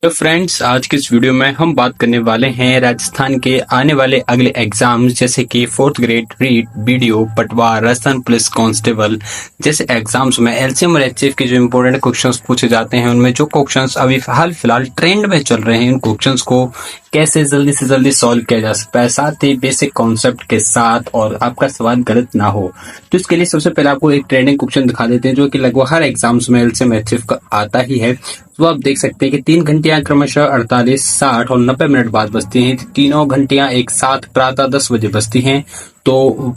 तो फ्रेंड्स, आज की इस वीडियो में हम बात करने वाले हैं राजस्थान के आने वाले अगले एग्जाम्स जैसे कि फोर्थ ग्रेड रीट बीडीओ पटवार राजस्थान पुलिस कांस्टेबल जैसे एग्जाम्स में एलसीएम और एचसीएफ के जो इंपॉर्टेंट क्वेश्चंस पूछे जाते हैं उनमें जो क्वेश्चंस अभी हाल फिलहाल ट्रेंड में चल रहे हैं उन क्वेश्चंस को कैसे जल्दी से जल्दी सॉल्व किया जा सकता है, साथ ही बेसिक कॉन्सेप्ट के साथ और आपका सवाल गलत ना हो। तो इसके लिए सबसे पहले आपको एक ट्रेंडिंग क्वेश्चन दिखा देते हैं जो कि लगभग हर एग्जाम्स में एलसीएम एचसीएफ का आता ही है। तो आप देख सकते हैं कि 3 घंटियां क्रमशः 48, 60 और 90 मिनट बाद बजती हैं। तीनों घंटियां एक साथ प्रातः 10 बजे बजती हैं। तो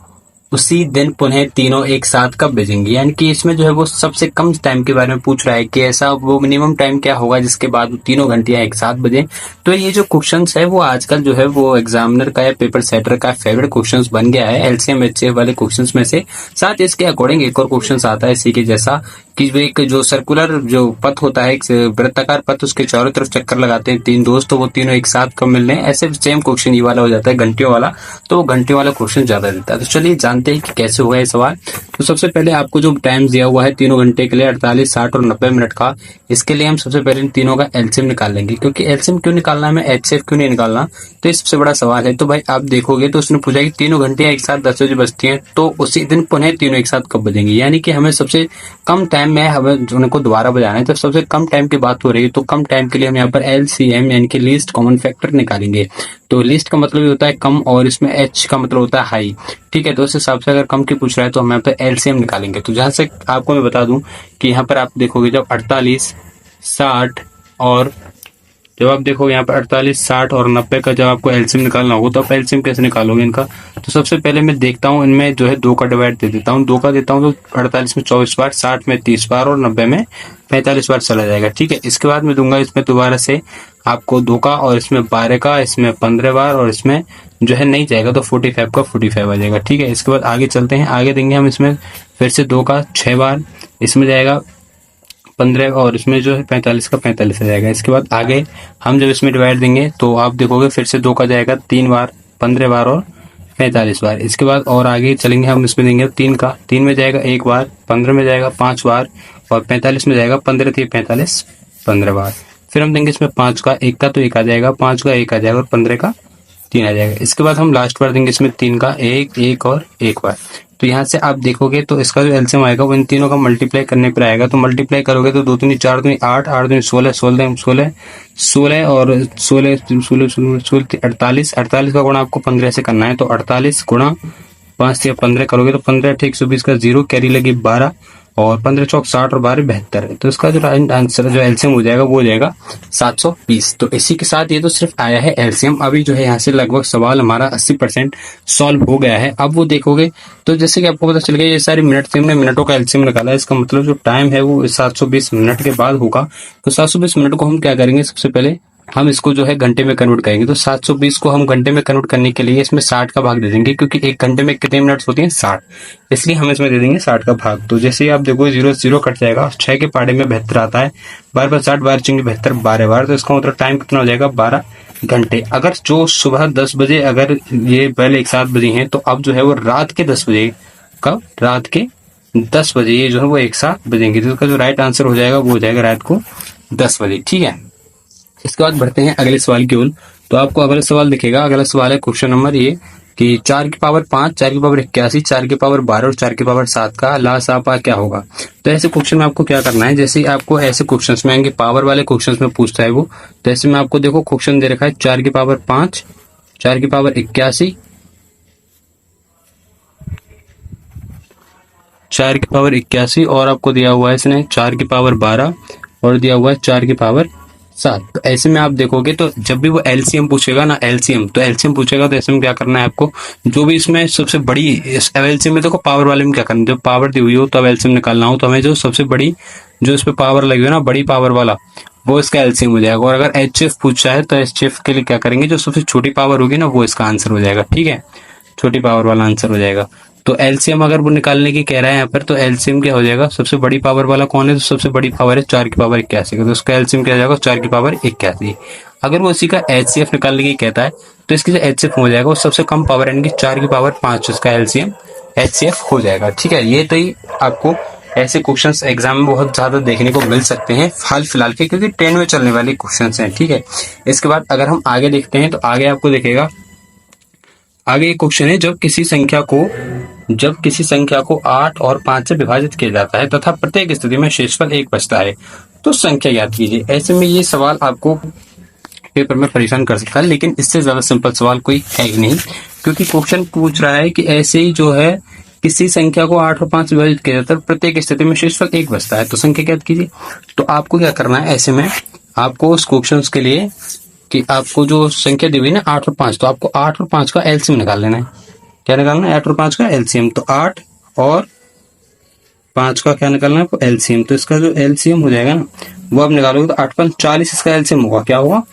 उसी दिन पुनः तीनों एक साथ कब बजेंगी, यानी कि इसमें जो है वो सबसे कम टाइम के बारे में पूछ रहा है कि ऐसा वो मिनिमम टाइम क्या होगा जिसके बाद वो तीनों घंटियां एक साथ बजे। तो ये जो क्वेश्चंस है वो आजकल जो है वो एग्जामिनर का या पेपर सेटर का फेवरेट क्वेश्चंस बन गया है एलसीएम एचसीएफ वाले क्वेश्चंस में से। साथ इसके अकॉर्डिंग एक और क्वेश्चन आता है इसी के जैसा कि एक जो सर्कुलर जो पथ होता है, एक वृत्ताकार पथ, उसके चारों तरफ चक्कर लगाते हैं तीन दोस्त, तो वो तीनों एक साथ कब मिलने हैं। ऐसे सेम क्वेश्चन ये वाला हो जाता है घंटियों वाला, तो वो घंटियों वाला क्वेश्चन ज्यादा देता है। तो चलिए जानते हैं कि कैसे हुआ ये सवाल। तो सबसे पहले आपको जो टाइम दिया हुआ है तीनों घंटे के लिए 48, 60 और 90 मिनट का, इसके लिए हम सबसे पहले इन तीनों का एलसीएम निकाल लेंगे। क्योंकि एलसीएम क्यों निकालना है, हमें एचसीएफ क्यों नहीं निकालना, तो ये सबसे बड़ा सवाल है। तो भाई आप देखोगे तो उसने पूछा कि तीनों घंटियां एक साथ 10 बजे बजती हैं, तो उसी दिन पुनः तीनों एक साथ कब बजेंगी, यानी कि हमें सबसे कम टाइम में हमें उनको दोबारा बजाना है। तो सबसे कम टाइम की बात हो रही है, तो कम टाइम के लिए हम यहाँ पर एलसीएम यानी कि लीस्ट कॉमन फैक्टर निकालेंगे। तो लिस्ट का मतलब ये होता है कम और इसमें एच का मतलब होता है हाई। ठीक है, तो उस हिसाब से अगर कम की पूछ रहा है तो हम यहाँ पर एलसीएम निकालेंगे। तो जहां से आपको मैं बता दूं कि यहाँ पर आप देखोगे जब 48, 60 और जब आप देखोगे यहाँ पर 48, 60 और 90 का जब आपको एलसीएम निकालना होगा तो आप एलसीएम कैसे निकालोगे इनका। तो सबसे पहले मैं देखता हूँ इनमें जो है 2 का डिवाइड दे देता हूँ। 2 का देता हूँ तो 48 में 24 बार, 60 में 30 बार और 90 में 45 बार चला जाएगा। ठीक है, इसके बाद मैं दूंगा इसमें दोबारा से आपको 2 का, और इसमें 12 का, इसमें 15 बार, और इसमें जो है नहीं जाएगा तो 45 का 45 आ जाएगा। ठीक है, इसके बाद आगे चलते हैं। आगे देंगे हम इसमें फिर से 2 का 6 बार, इसमें जाएगा 15 और इसमें जो है 45 का 45 आ जाएगा। इसके बाद आगे हम जब इसमें डिवाइड देंगे तो आप देखोगे फिर से 2 का जाएगा 3 बार, 15 बार और 45 बार। इसके बाद और आगे चलेंगे हम इसमें देंगे 3 का, 3 में जाएगा 1 बार, 15 में जाएगा 5 बार और 45 में जाएगा 15 थी 45 15 बार। फिर हम देंगे इसमें 5 का, 1 का तो 1 आ जाएगा, 5 का 1 आ जाएगा और 15 का 3 आ जाएगा। इसके बाद हम लास्ट बार देंगे इसमें 3 का 1, 1 और 1 बार। तो यहाँ से आप देखोगे तो इसका जो एलसीएम आएगा वो इन तीनों का मल्टीप्लाई करने पर आएगा। तो मल्टीप्लाई करोगे तो 2 दूनी 4 दूनी 8, 8 दूनी 16, 16 16 16 और 16 16 16 48, 48 का गुणा आपको 15 से करना है। तो 48 गुणा 5 से 15 करोगे तो 15 ठीक 120 का 0 कैरी लगी 12 और 15 चौक 60 और 12 72। तो इसका जो आंसर जो एलसीएम हो जाएगा वो हो जाएगा 720। तो इसी के साथ ये तो सिर्फ आया है एलसीएम। अभी जो है यहाँ से लगभग सवाल हमारा 80% सॉल्व हो गया है। अब वो देखोगे तो जैसे कि आपको पता चल गया ये सारी मिनट से हमने मिनटों का एलसीएम निकाला है। इसका मतलब जो टाइम है वो 720 मिनट के बाद होगा। तो 720 मिनट को हम क्या करेंगे, सबसे पहले हम इसको जो है घंटे में कन्वर्ट करेंगे। तो 720 को हम घंटे में कन्वर्ट करने के लिए इसमें 60 का भाग दे देंगे, क्योंकि एक घंटे में कितने मिनट्स होती हैं 60, इसलिए हम इसमें दे देंगे 60 का भाग। तो जैसे ही आप देखो 0 0 कट जाएगा, 6 के पाड़े में 72 आता है, 12 पर 60 बार चुंगी 72 12 बार, तो इसका मतलब टाइम कितना हो जाएगा 12 घंटे। अगर जो सुबह 10 बजे अगर ये पहले एक साथ बजे हैं तो अब जो है वो रात के 10 बजे, कब रात के 10 बजे ये जो है वो एक साथ बजेंगे। तो इसका जो राइट आंसर हो जाएगा वो हो जाएगा रात को 10 बजे। ठीक है, इसके बाद बढ़ते हैं अगले सवाल की ओर। तो आपको अगला सवाल दिखेगा, अगला सवाल है क्वेश्चन नंबर ये कि 4 की पावर 5, 4 की पावर 81, 4 की पावर 12 और 4 की पावर 7 का लासापा क्या होगा। तो ऐसे क्वेश्चन में आपको क्या करना है, जैसे आपको ऐसे क्वेश्चंस में आएंगे पावर वाले क्वेश्चंस में पूछता है वो, तो ऐसे में आपको देखो क्वेश्चन दे रखा है 4 की पावर 5, 4 की पावर 81, 4 की पावर 81 और आपको दिया हुआ है इसने 4 की पावर 12 और दिया हुआ है 4 की पावर 7। तो ऐसे में आप देखोगे तो जब भी वो एलसीएम पूछेगा ना, एलसीएम पूछेगा तो ऐसे में क्या करना है आपको, जो भी इसमें सबसे बड़ी एलसीएम में देखो पावर वाले में क्या करना है, जब पावर दी हुई हो तब एलसीएम निकालना हो तो हमें जो सबसे बड़ी जो इस पे पावर लगी हो ना, बड़ी पावर वाला, वो इसका एलसीएम हो जाएगा। और अगर एचएफ पूछा है तो एचएफ के लिए क्या करेंगे, जो सबसे छोटी पावर होगी ना वो इसका आंसर हो जाएगा। ठीक है, छोटी पावर वाला आंसर हो जाएगा। तो एलसीएम अगर वो निकालने की कह रहा है यहाँ पर, तो एलसीएम क्या हो जाएगा, सबसे बड़ी पावर वाला कौन है, तो सबसे बड़ी पावर है 4 की पावर 81 का, तो उसका एलसीएम क्या हो जाएगा 4 की पावर 81। अगर वो उसी का एचसीएफ निकालने की कहता है तो इसकी जो एचसीएफ हो जाएगा वो सबसे कम पावर यानी कि 4 की पावर 5, उसका एलसीएम एचसीएफ हो जाएगा। ठीक है, ये तो ही आपको ऐसे क्वेश्चंस एग्जाम में बहुत ज्यादा देखने को मिल सकते हैं हाल फिलहाल के, क्योंकि ट्रेंड में चलने वाले क्वेश्चंस हैं। ठीक है, इसके बाद अगर हम आगे देखते हैं तो आगे आपको दिखेगा, आगे एक क्वेश्चन है, जब किसी संख्या को 8 और 5 से विभाजित किया जाता है तथा प्रत्येक स्थिति में शेषफल 1 बचता है तो संख्या ज्ञात कीजिए। ऐसे में ये सवाल आपको पेपर में परेशान कर सकता है, लेकिन इससे ज्यादा सिंपल सवाल कोई है ही नहीं, क्योंकि क्वेश्चन पूछ रहा है कि ऐसे ही जो है किसी संख्या को 8 और 5 से विभाजित किया जाता है, प्रत्येक स्थिति में शेषफल 1 बचता है तो संख्या ज्ञात कीजिए। तो आपको क्या करना है, ऐसे में आपको उस क्वेश्चन के लिए कि आपको जो संख्या दी हुई ना 8 और 5, तो आपको 8 और 5 का एलसीएम निकाल लेना है। क्या निकालना है? 8 और 5 का एलसीएम। तो 8 और 5 का क्या निकालना है? एलसीएम। तो इसका जो एलसीएम हो जाएगा ना वो आप निकालोगे तो 8 5 40, इसका एलसीएम होगा। क्या होगा?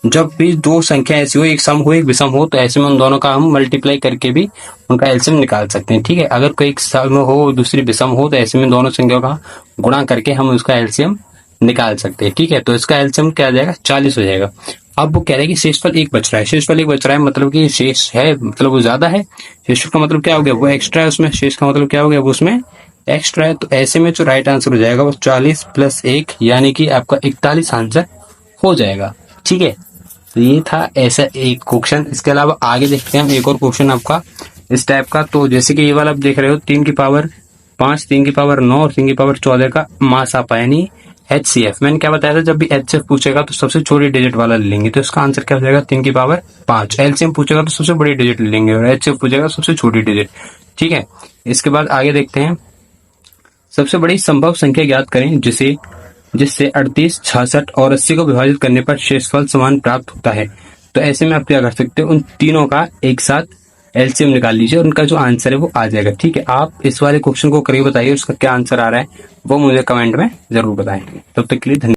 जब भी दो संख्या ऐसी हो, एक सम हो एक विषम हो, तो ऐसे में उन दोनों का हम मल्टीप्लाई करके भी उनका एलसीएम निकाल सकते हैं। ठीक है, अगर कोई एक सम हो दूसरी विषम हो, तो ऐसे में दोनों संख्याओं का गुणा करके हम उसका एलसीएम निकाल सकते हैं। ठीक है, तो इसका एलसीएम क्या आ जाएगा? 40 हो जाएगा। अब वो कह रहे हैं कि शेषफल 1 बच रहा है। शेषफल 1 बच रहा है मतलब कि शेष है, मतलब वो ज्यादा है। शेष का मतलब क्या हो गया? वो एक्स्ट्रा है उसमें। शेष का मतलब क्या हो गया? वो उसमें एक्स्ट्रा है। तो ऐसे में जो राइट आंसर हो जाएगा वो 40 + 1 यानी कि आपका 41 आंसर हो जाएगा। ठीक है, तो ये था ऐसा एक क्वेश्चन। इसके अलावा आगे देखते हैं हम एक और क्वेश्चन आपका इस टाइप का। तो जैसे कि ये वाला आप देख रहे हो, 3 की पावर 5, 3 की पावर 9 और 3 की पावर 14 का मासापा यानी HCF। मैंने क्या बताया था, जब भी HCF पूछेगा तो सबसे छोटी डिजिट वाला ले लेंगे, तो इसका आंसर क्या हो जाएगा? 3 की पावर 5। एलसीएम पूछेगा तो सबसे बड़ी डिजिट ले लेंगे और HCF पूछेगा सबसे छोटी डिजिट। ठीक है, इसके बाद आगे देखते हैं, सबसे बड़ी संभव संख्या ज्ञात करें जिससे 38, 66 और 80 को विभाजित करने पर शेषफल समान प्राप्त होता है। तो ऐसे में आप क्या कर सकते हो, उन तीनों का एक साथ एलसीएम निकाल लीजिए और उनका जो आंसर है वो आ जाएगा। ठीक है, आप इस वाले क्वेश्चन को करिए, बताइए उसका क्या आंसर आ रहा है वो मुझे कमेंट में जरूर बताएं। तब तक के लिए धन्यवाद।